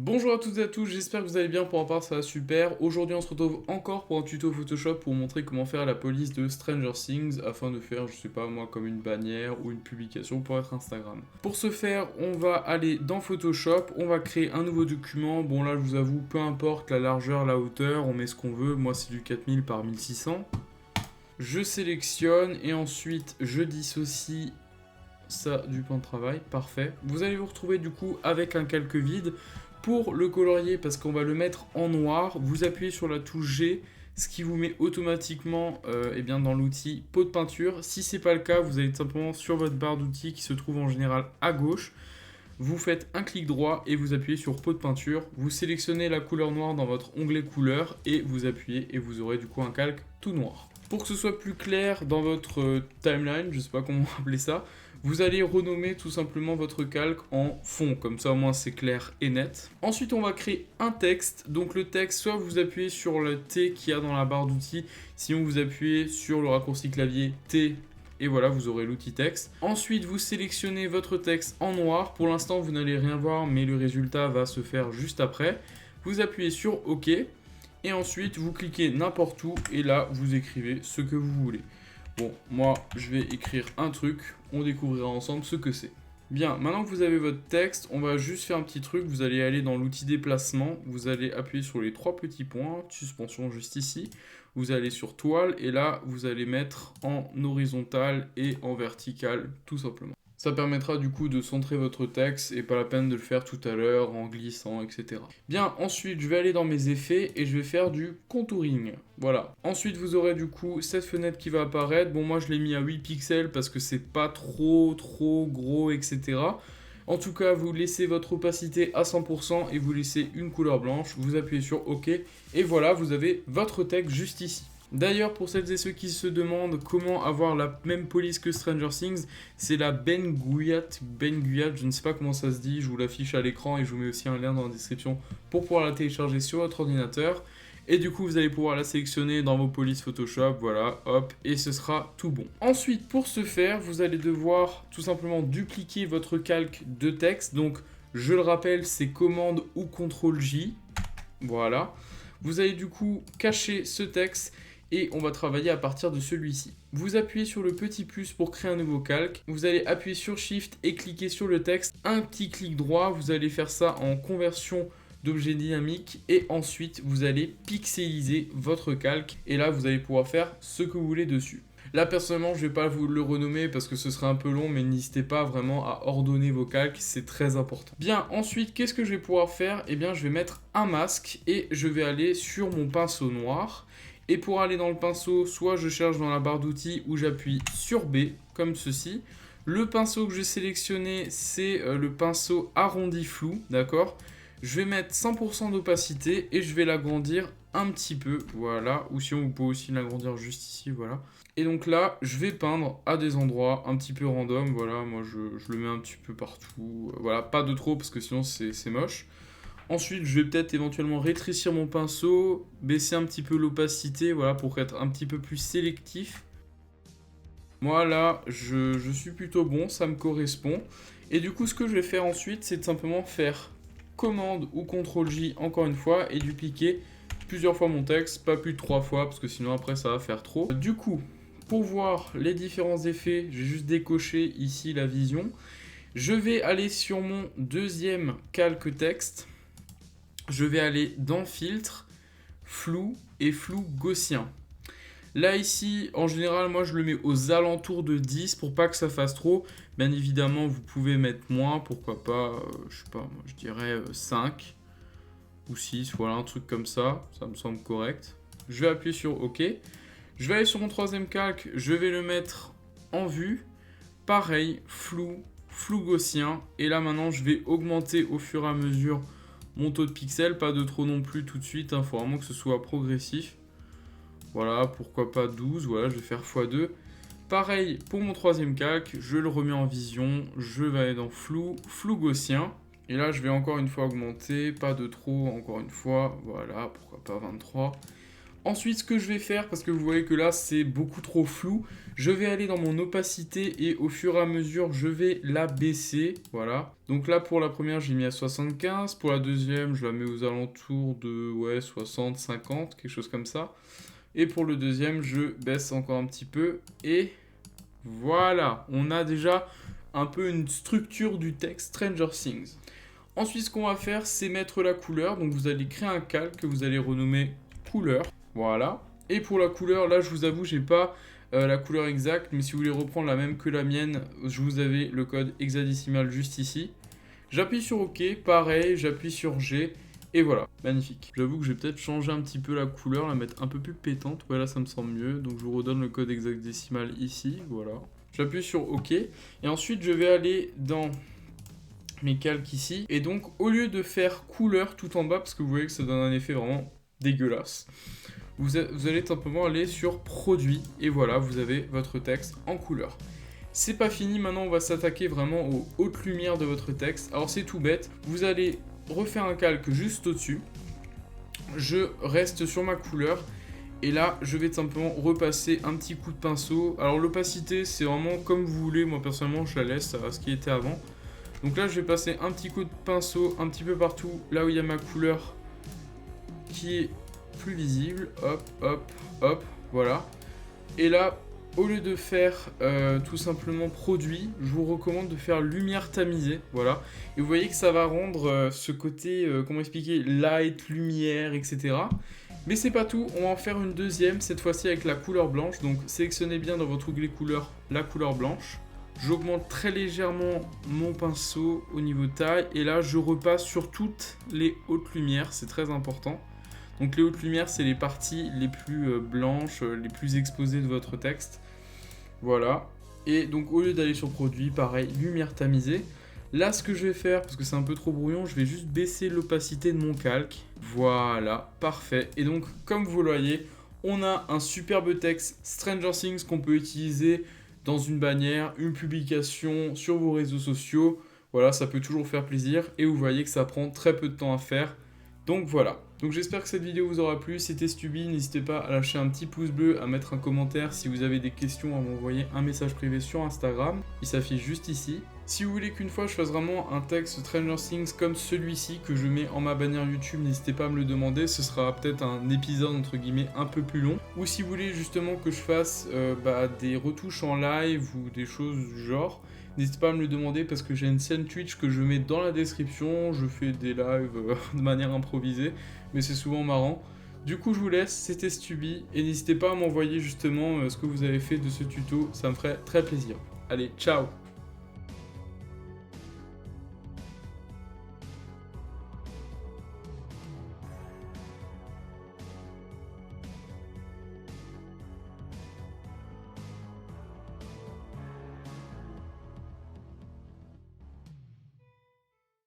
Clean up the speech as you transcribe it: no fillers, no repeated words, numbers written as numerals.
Bonjour à toutes et à tous, j'espère que vous allez bien, pour ma part ça va super. Aujourd'hui on se retrouve encore pour un tuto Photoshop pour vous montrer comment faire la police de Stranger Things afin de faire, je sais pas moi, comme une bannière ou une publication pour être Instagram. Pour ce faire, on va aller dans Photoshop, on va créer un nouveau document. Bon là je vous avoue, peu importe la largeur, la hauteur, on met ce qu'on veut. Moi c'est du 4000 par 1600. Je sélectionne et ensuite je dissocie ça du plan de travail, parfait. Vous allez vous retrouver du coup avec un calque vide. Pour le colorier, parce qu'on va le mettre en noir, vous appuyez sur la touche G, ce qui vous met automatiquement dans l'outil pot de peinture. Si c'est pas le cas, vous allez simplement sur votre barre d'outils qui se trouve en général à gauche. Vous faites un clic droit et vous appuyez sur pot de peinture. Vous sélectionnez la couleur noire dans votre onglet couleur et vous appuyez et vous aurez du coup un calque tout noir. Pour que ce soit plus clair dans votre timeline, je sais pas comment appeler ça, vous allez renommer tout simplement votre calque en fond, comme ça au moins c'est clair et net. Ensuite on va créer un texte, donc le texte, soit vous appuyez sur le T qu'il y a dans la barre d'outils, sinon vous appuyez sur le raccourci clavier T, et voilà, vous aurez l'outil texte. Ensuite, vous sélectionnez votre texte en noir. Pour l'instant, vous n'allez rien voir, mais le résultat va se faire juste après. Vous appuyez sur OK. Et ensuite, vous cliquez n'importe où. Et là, vous écrivez ce que vous voulez. Bon, moi, je vais écrire un truc. On découvrira ensemble ce que c'est. Bien, maintenant que vous avez votre texte, on va juste faire un petit truc. Vous allez aller dans l'outil déplacement. Vous allez appuyer sur les trois petits points. Suspension juste ici. Vous allez sur toile et là, vous allez mettre en horizontal et en vertical, tout simplement. Ça permettra du coup de centrer votre texte et pas la peine de le faire tout à l'heure en glissant, etc. Bien, ensuite, je vais aller dans mes effets et je vais faire du contouring. Voilà. Ensuite, vous aurez du coup cette fenêtre qui va apparaître. Bon, moi, je l'ai mis à 8 pixels parce que c'est pas trop gros, etc. En tout cas, vous laissez votre opacité à 100% et vous laissez une couleur blanche. Vous appuyez sur OK et voilà, vous avez votre texte juste ici. D'ailleurs, pour celles et ceux qui se demandent comment avoir la même police que Stranger Things, c'est la Ben Guyat, je ne sais pas comment ça se dit, je vous l'affiche à l'écran et je vous mets aussi un lien dans la description pour pouvoir la télécharger sur votre ordinateur. Et du coup, vous allez pouvoir la sélectionner dans vos polices Photoshop, voilà, hop, et ce sera tout bon. Ensuite, pour ce faire, vous allez devoir tout simplement dupliquer votre calque de texte. Donc, je le rappelle, c'est commande ou CTRL J, voilà. Vous allez du coup cacher ce texte et on va travailler à partir de celui-ci. Vous appuyez sur le petit plus pour créer un nouveau calque. Vous allez appuyer sur Shift et cliquer sur le texte. Un petit clic droit, vous allez faire ça en conversion d'objet dynamique et ensuite vous allez pixeliser votre calque et là vous allez pouvoir faire ce que vous voulez dessus. Là personnellement je vais pas vous le renommer parce que ce serait un peu long, mais n'hésitez pas vraiment à ordonner vos calques, c'est très important. Bien, ensuite qu'est-ce que je vais pouvoir faire? Eh bien je vais mettre un masque et je vais aller sur mon pinceau noir. Et pour aller dans le pinceau, soit je cherche dans la barre d'outils ou j'appuie sur B comme ceci. Le pinceau que je vais sélectionner, c'est le pinceau arrondi flou, d'accord? Je vais mettre 100% d'opacité et je vais l'agrandir un petit peu, voilà. Ou sinon, vous pouvez aussi l'agrandir juste ici, voilà. Et donc là, je vais peindre à des endroits un petit peu random, voilà. Moi, je le mets un petit peu partout, voilà. Pas de trop parce que sinon, c'est moche. Ensuite, je vais peut-être éventuellement rétrécir mon pinceau, baisser un petit peu l'opacité, voilà, pour être un petit peu plus sélectif. Moi, là, je suis plutôt bon, ça me correspond. Et du coup, ce que je vais faire ensuite, c'est de simplement faire commande ou CTRL J encore une fois et dupliquer plusieurs fois mon texte, pas plus de 3 fois parce que sinon après ça va faire trop. Du coup, pour voir les différents effets, je vais juste décocher ici la vision. Je vais aller sur mon deuxième calque texte. Je vais aller dans filtre, flou et flou gaussien. Là ici, en général, moi je le mets aux alentours de 10 pour pas que ça fasse trop. Bien évidemment, vous pouvez mettre moins, pourquoi pas, je sais pas, moi je dirais 5 ou 6, voilà, un truc comme ça me semble correct. Je vais appuyer sur OK. Je vais aller sur mon troisième calque, je vais le mettre en vue. Pareil, flou, flou gaussien. Et là maintenant, je vais augmenter au fur et à mesure mon taux de pixels, pas de trop non plus tout de suite, il faut vraiment que ce soit progressif. Voilà, pourquoi pas 12, voilà, je vais faire x2. Pareil pour mon troisième calque, je le remets en vision, je vais aller dans flou, flou gaussien. Et là, je vais encore une fois augmenter, pas de trop, encore une fois, voilà, pourquoi pas 23. Ensuite, ce que je vais faire, parce que vous voyez que là c'est beaucoup trop flou, je vais aller dans mon opacité et au fur et à mesure je vais la baisser, voilà. Donc là pour la première j'ai mis à 75, pour la deuxième je la mets aux alentours de 60, 50, quelque chose comme ça. Et pour le deuxième je baisse encore un petit peu et voilà, on a déjà un peu une structure du texte Stranger Things. Ensuite ce qu'on va faire c'est mettre la couleur, donc vous allez créer un calque que vous allez renommer couleur. Voilà. Et pour la couleur, là, je vous avoue, j'ai pas la couleur exacte, mais si vous voulez reprendre la même que la mienne, je vous avais le code hexadécimal juste ici. J'appuie sur OK, pareil, j'appuie sur G, et voilà, magnifique. J'avoue que je vais peut-être changer un petit peu la couleur, la mettre un peu plus pétante, voilà, ça me semble mieux. Donc je vous redonne le code hexadécimal ici, voilà. J'appuie sur OK, et ensuite je vais aller dans mes calques ici, et donc au lieu de faire couleur tout en bas, parce que vous voyez que ça donne un effet vraiment dégueulasse, vous allez simplement aller sur produit et voilà, vous avez votre texte en couleur. C'est pas fini, maintenant on va s'attaquer vraiment aux hautes lumières de votre texte. Alors c'est tout bête, vous allez refaire un calque juste au-dessus. Je reste sur ma couleur et là je vais simplement repasser un petit coup de pinceau. Alors l'opacité c'est vraiment comme vous voulez, moi personnellement je la laisse à ce qui était avant. Donc là je vais passer un petit coup de pinceau un petit peu partout là où il y a ma couleur qui est plus visible, hop, hop, hop, voilà. Et là, au lieu de faire tout simplement produit, je vous recommande de faire lumière tamisée, voilà. Et vous voyez que ça va rendre ce côté, comment expliquer, light, lumière, etc. Mais c'est pas tout, on va en faire une deuxième, cette fois-ci avec la couleur blanche. Donc sélectionnez bien dans votre onglet couleur la couleur blanche. J'augmente très légèrement mon pinceau au niveau taille. Et là, je repasse sur toutes les hautes lumières, c'est très important. Donc les hautes lumières, c'est les parties les plus blanches, les plus exposées de votre texte. Voilà. Et donc au lieu d'aller sur produit, pareil, lumière tamisée. Là, ce que je vais faire, parce que c'est un peu trop brouillon, je vais juste baisser l'opacité de mon calque. Voilà, parfait. Et donc, comme vous le voyez, on a un superbe texte Stranger Things qu'on peut utiliser dans une bannière, une publication, sur vos réseaux sociaux. Voilà, ça peut toujours faire plaisir. Et vous voyez que ça prend très peu de temps à faire. Donc voilà. Donc j'espère que cette vidéo vous aura plu, c'était Stubby, n'hésitez pas à lâcher un petit pouce bleu, à mettre un commentaire si vous avez des questions, à m'envoyer un message privé sur Instagram, il s'affiche juste ici. Si vous voulez qu'une fois je fasse vraiment un texte Stranger Things comme celui-ci que je mets en ma bannière YouTube, n'hésitez pas à me le demander, ce sera peut-être un épisode entre guillemets un peu plus long. Ou si vous voulez justement que je fasse des retouches en live ou des choses du genre, n'hésitez pas à me le demander parce que j'ai une chaîne Twitch que je mets dans la description, je fais des lives de manière improvisée, mais c'est souvent marrant. Du coup je vous laisse, c'était Stubby, et n'hésitez pas à m'envoyer justement ce que vous avez fait de ce tuto, ça me ferait très plaisir. Allez, ciao!